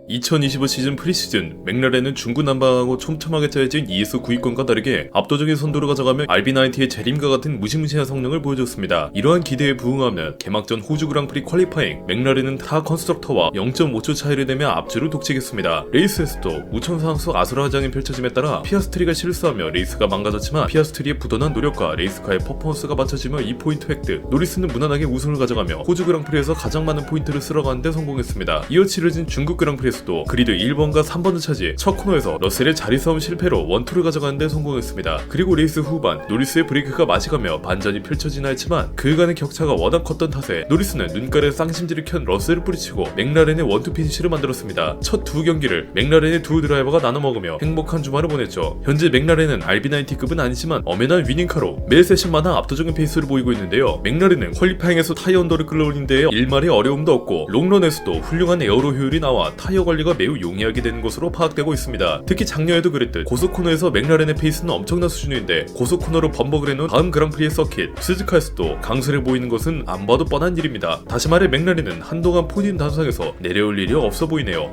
2025 시즌 프리시즌, 맥라렌은 중구난방하고 촘촘하게 짜여진 ES 구위권과 다르게 압도적인 선두를 가져가며 RB90의 재림과 같은 무시무시한 성능을 보여줬습니다. 이러한 기대에 부응하며 개막전 호주 그랑프리 퀄리파잉, 맥라렌은 타 컨스트럭터와 0.5초 차이를 내며 앞줄을 독식했습니다. 레이스에서도 우천상 속 아수라장이 펼쳐짐에 따라 피아스트리가 실수하며 레이스가 망가졌지만 피아스트리의 부단한 노력과 레이스카의 퍼포먼스가 맞춰지며 2포인트 획득, 노리스는 무난하게 우승을 가져가며 호주 그랑프리에서 가장 많은 포인트를 쓸어가는 데 성공했습니다. 이어 치러진 중국 그랑프리에서도 그리드 1번과 3번을 차지 첫 코너에서 러셀의 자리 싸움 실패로 원투를 가져가는 데 성공했습니다. 그리고 레이스 후반 노리스의 브레이크가 맞이가며 반전이 펼쳐지나 했지만 그간의 격차가 워낙 컸던 탓에 노리스는 눈가에 쌍심지를 켠 러셀을 뿌리치고 맥라렌의 원투 피니시를 만들었습니다. 첫 두 경기를 맥라렌의 두 드라이버가 나눠 먹으며 행복한 주말을 보냈죠. 현재 맥라렌은 RB90급은 아니지만 엄연한 위닝카로 매 세션마다 압도적인 페이스를 보이고 있는데요. 맥라렌은 퀄리파잉에서 타이어 언더를 끌어올린 데에 일말의 어려움도 없고 롱런에서도 훌륭한 에어로 효율이 나와 타이어 관리가 매우 용이하게 되는 것으로 파악되고 있습니다. 특히 작년에도 그랬듯 고속 코너에서 맥라렌의 페이스는 엄청난 수준인데 고속 코너로 범벅을 해놓은 다음 그랑프리의 서킷 스즈카에서도 강세를 보이는 것은 안 봐도 뻔한 일입니다. 다시 말해 맥라렌은 한동안 포디움 단상에서 내려올 일이 없어 보이네요.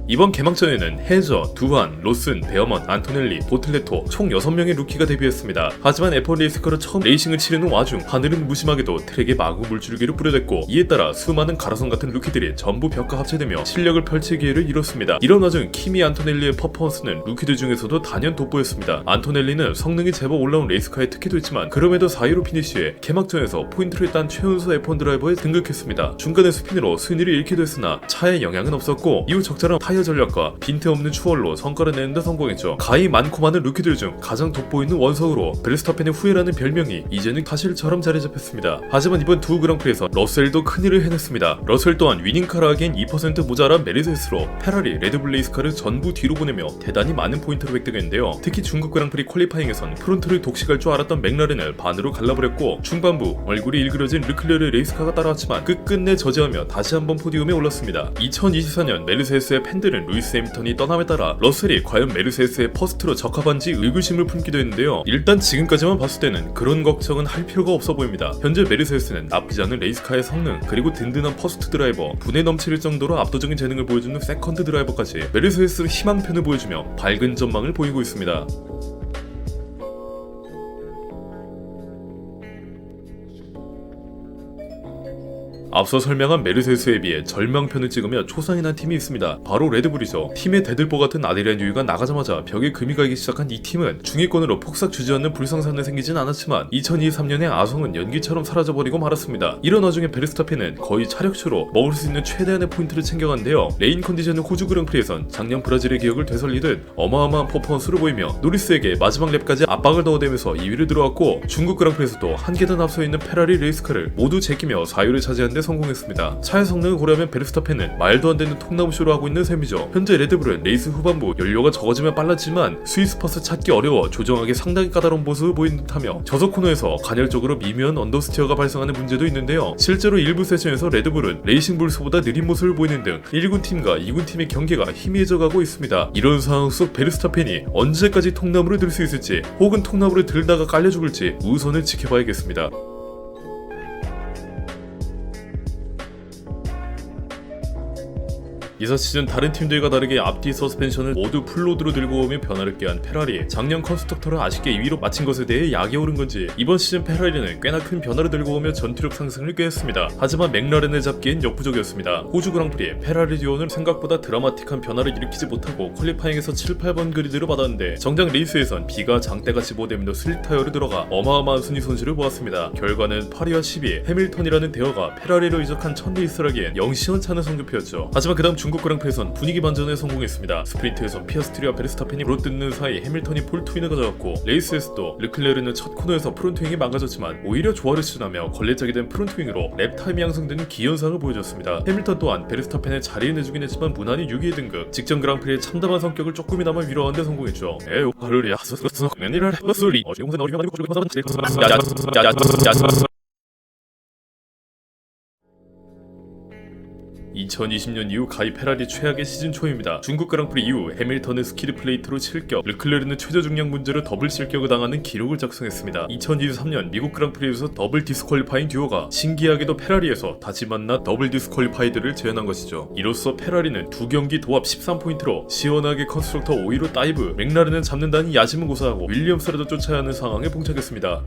이번 개막전에는 헤저, 두한, 로슨, 베어먼, 안토넬리, 보틀레토 총 6명의 루키가 데뷔했습니다. 하지만 F1 레이스카로 처음 레이싱을 치르는 와중 하늘은 무심하게도 트랙에 마구 물줄기를 뿌려댔고 이에 따라 수많은 가라선 같은 루키들이 전부 벽과 합체되며 실력을 펼칠 기회를 잃었습니다. 이런 와중 키미 안토넬리의 퍼포먼스는 루키들 중에서도 단연 돋보였습니다. 안토넬리는 성능이 제법 올라온 레이스카의 특기도 있지만 그럼에도 4위로 피니시해 개막전에서 포인트를 딴 최연소 F1 드라이버에 등극했습니다. 중간에 스핀으로 순위를 잃기도 했으나 차에 영향은 없었고 이후 적절한 타이어 전략과 빈틈없는 추월로 성과를 내는 데 성공했죠. 가히 많고 많은 루키들 중 가장 돋보이는 원석으로 베르스타펜의 후예라는 별명이 이제는 사실처럼 자리 잡혔습니다. 하지만 이번 두 그랑프리에서 러셀도 큰일을 해냈습니다. 러셀 또한 위닝카라 하기엔 2% 모자란 메르세스로 페라리, 레드불 레이스카를 전부 뒤로 보내며 대단히 많은 포인트를 획득했는데요. 특히 중국 그랑프리 퀄리파잉에선 프론트를 독식할 줄 알았던 맥라렌을 반으로 갈라버렸고 중반부 얼굴이 일그러진 르클레르의 레이스카가 따라왔지만 끝끝내 저지하며 다시 한번 포디움에 올랐습니다. 2024년 메르세스의 팬들은 루이스 해밀턴이 떠남에 따라 러셀이 과연 메르세스의 퍼스트로 적합한지 의구심을 품기도 했는데요. 일단 지금까지만 봤을 때는 그런 걱정은 할 필요가 없어 보입니다. 현재 메르세스는 나쁘지 않은 레이스카의 성능, 그리고 든든한 퍼스트 드라이버, 분에 넘칠 정도로 압도적인 재능을 보여주는 세컨드 드라이버까지 메르세스 희망편을 보여주며 밝은 전망을 보이고 있습니다. 앞서 설명한 메르세스에 비해 절망편을 찍으며 초상이 난 팀이 있습니다. 바로 레드불이죠. 팀의 대들보 같은 아드리안 유이가 나가자마자 벽에 금이 가기 시작한 이 팀은 중위권으로 폭삭 주저앉는 불상사는 생기진 않았지만 2023년에 아성은 연기처럼 사라져버리고 말았습니다. 이런 와중에 베르스타펜은 거의 차력추로 먹을 수 있는 최대한의 포인트를 챙겨갔는데요. 레인 컨디션의 호주 그랑프리에선 작년 브라질의 기억을 되살리듯 어마어마한 퍼포먼스를 보이며 노리스에게 마지막 랩까지 압박을 넣어대면서 2위를 들어왔고 중국 그랑프리에서도 한 계단 앞서 있는 페라리 레이스카를 모두 제끼며 4위를 차지하는 데 성공했습니다. 차의 성능을 고려하면 베르스타펜은 말도 안 되는 통나무쇼를 하고 있는 셈이죠. 현재 레드불은 레이스 후반부 연료가 적어지면 빨랐지만 스위스퍼스 찾기 어려워 조정하기 상당히 까다로운 모습을 보이는 듯하며 저속 코너에서 간헐적으로 미묘한 언더스티어가 발생하는 문제도 있는데요. 실제로 일부 세션에서 레드불은 레이싱불스보다 느린 모습을 보이는 등 1군 팀과 2군 팀의 경계가 희미해져가고 있습니다. 이런 상황 속 베르스타펜이 언제까지 통나무를 들 수 있을지 혹은 통나무를 들다가 깔려 죽을지 우선을 지켜봐야겠습니다. 이사 시즌 다른 팀들과 다르게 앞뒤 서스펜션을 모두 풀로드로 들고 오며 변화를 꾀한 페라리. 작년 컨스트럭터를 아쉽게 2위로 마친 것에 대해 약이 오른 건지 이번 시즌 페라리는 꽤나 큰 변화를 들고 오며 전투력 상승을 꾀했습니다. 하지만 맥라렌을 잡기엔 역부족이었습니다. 호주 그랑프리 페라리 듀오는 생각보다 드라마틱한 변화를 일으키지 못하고 퀄리파잉에서 7, 8번 그리드를 받았는데 정작 레이스에선 비가 장대같이 보대며 슬릭 타이어를 들어가 어마어마한 순위 손실을 보았습니다. 결과는 8위와 10위 해밀턴이라는 대어가 페라리로 이적한 첫 레이스라기엔 영시원찮은 성적표였죠. 하지만 그 다음 중국 그랑프리에선 분위기 반전에 성공했습니다. 스프린트에서 피아스트리와 베르스타펜이 물어뜯는 사이 해밀턴이 폴트윈을 가져갔고 레이스에서도 르클레르는 첫 코너에서 프론트윙이 망가졌지만 오히려 조화를 추진하며 걸레짝이 된 프론트윙으로 랩 타임이 양성되는 기현상을 보여줬습니다. 해밀턴 또한 베르스타펜의 자리에 내주긴 했지만 무난히 6위에 등극, 직전 그랑프리의 참담한 성격을 조금이나마 위로하는 데 성공했죠. 에오 하르리아 스스스는 일을 해봤으리 어지용선 어리가 많이 고주고 2020년 이후 가히 페라리 최악의 시즌 초입니다. 중국 그랑프리 이후 해밀턴은 스키드 플레이트로 실격, 르클레르는 최저 중량 문제로 더블 실격을 당하는 기록을 작성했습니다. 2023년 미국 그랑프리에서 더블 디스퀄리파잉 듀오가 신기하게도 페라리에서 다시 만나 더블 디스퀄리파이드를 재현한 것이죠. 이로써 페라리는 두 경기 도합 13포인트로 시원하게 컨스트럭터 5위로 다이브, 맥라렌은 잡는다는 야심은 고사하고 윌리엄스라도 쫓아야 하는 상황에 봉착했습니다.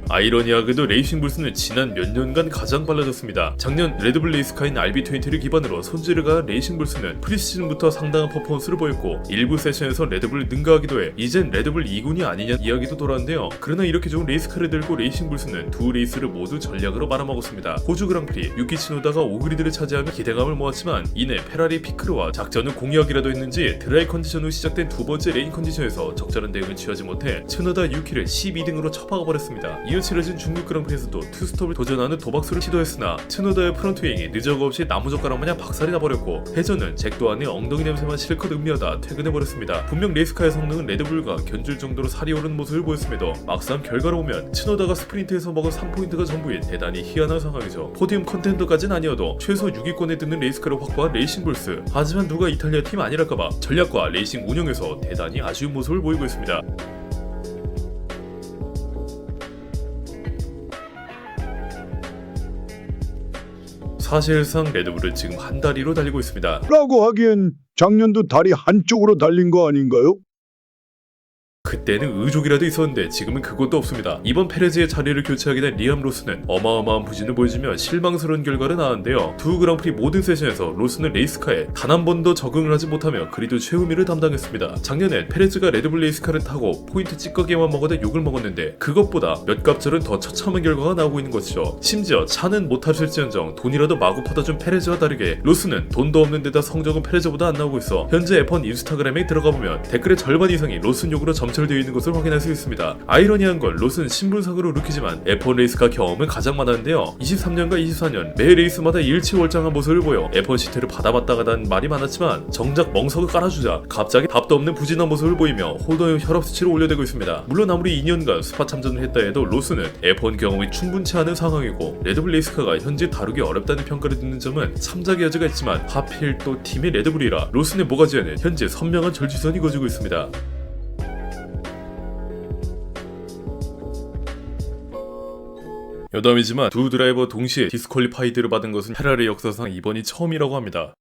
아이러니하게도 레이싱불스는 지난 몇 년간 가장 빨라졌습니다. 작년 레드불 레이스카인 RB20를 기반으로 손질을 레이싱불스는 프리시즌부터 상당한 퍼포먼스를 보였고 일부 세션에서 레드불을 능가하기도 해 이젠 레드불 2군이 아니냐 이야기도 돌았는데요. 그러나 이렇게 좋은 레이스카를 들고 레이싱불스는 두 레이스를 모두 전략으로 말아먹었습니다. 호주 그랑프리 유키 치노다가 5그리드를 차지하며 기대감을 모았지만 이내 페라리 피크르와 작전을 공유하기라도 했는지 드라이 컨디션 후 시작된 두 번째 레인 컨디션에서 적절한 대응을 취하지 못해 치노다 유키를 12등으로 처박아 버렸습니다. 이어 치러진 중국 그랑프리에서도 투스톱을 도전하는 도박수를 시도했으나 츠노다의 프런트윙이 늦어가 없이 나무젓가락 마냥 박살이 나버렸고 해전은 잭 또한의 엉덩이 냄새만 실컷 음미하다 퇴근해버렸습니다. 분명 레이스카의 성능은 레드불과 견줄 정도로 살이 오르는 모습을 보였음에도 막상 결과를 보면 츠노다가 스프린트에서 먹은 3포인트가 전부인 대단히 희한한 상황이죠. 포디움 컨텐더까진 아니어도 최소 6위권에 드는 레이스카를 확보한 레이싱불스. 하지만 누가 이탈리아 팀 아니랄까봐 전략과 레이싱 운영에서 대단히 아쉬운 모습을 보이고 있습니다. 사실상 레드불은 지금 한 다리로 달리고 있습니다. 라고 하기엔 작년도 다리 한쪽으로 달린 거 아닌가요? 그때는 의족이라도 있었는데 지금은 그것도 없습니다. 이번 페레즈의 자리를 교체하게 된 리암 로스는 어마어마한 부진을 보여주며 실망스러운 결과를 낳았는데요. 두 그랑프리 모든 세션에서 로스는 레이스카에 단 한 번도 적응을 하지 못하며 그리도 최후미를 담당했습니다. 작년엔 페레즈가 레드불 레이스카를 타고 포인트 찌꺼기만 먹어도 욕을 먹었는데 그것보다 몇 갑절은 더 처참한 결과가 나오고 있는 것이죠. 심지어 차는 못 타실지언정 돈이라도 마구 퍼다준 페레즈와 다르게 로스는 돈도 없는 데다 성적은 페레즈보다 안 나오고 있어 현재 F1 인스타그램에 들어가보면 댓글의 절반 이상이 로스 욕으로 점철되어 있는 것을 확인할 수 있습니다. 아이러니한 건 로스는 신분상으로 루키지만 F1 레이스카 경험은 가장 많았는데요. 23년과 24년 매 레이스마다 일치월장한 모습을 보여 F1 시트를 받아봤다가단 말이 많았지만 정작 멍석을 깔아주자 갑자기 답도 없는 부진한 모습을 보이며 홀더의 혈압 수치를 올려대고 있습니다. 물론 아무리 2년간 스파 참전을 했다 해도 로스는 F1 경험이 충분치 않은 상황이고 레드불 레이스카가 현재 다루기 어렵다는 평가를 듣는 점은 참작의 여지가 있지만 하필 또 팀이 레드불이라 로스의 모가지에는 현재 선명한 절취선이 거지고 있습니다. 여담이지만 두 드라이버 동시에 디스퀄리파이드를 받은 것은 페라리 역사상 이번이 처음이라고 합니다.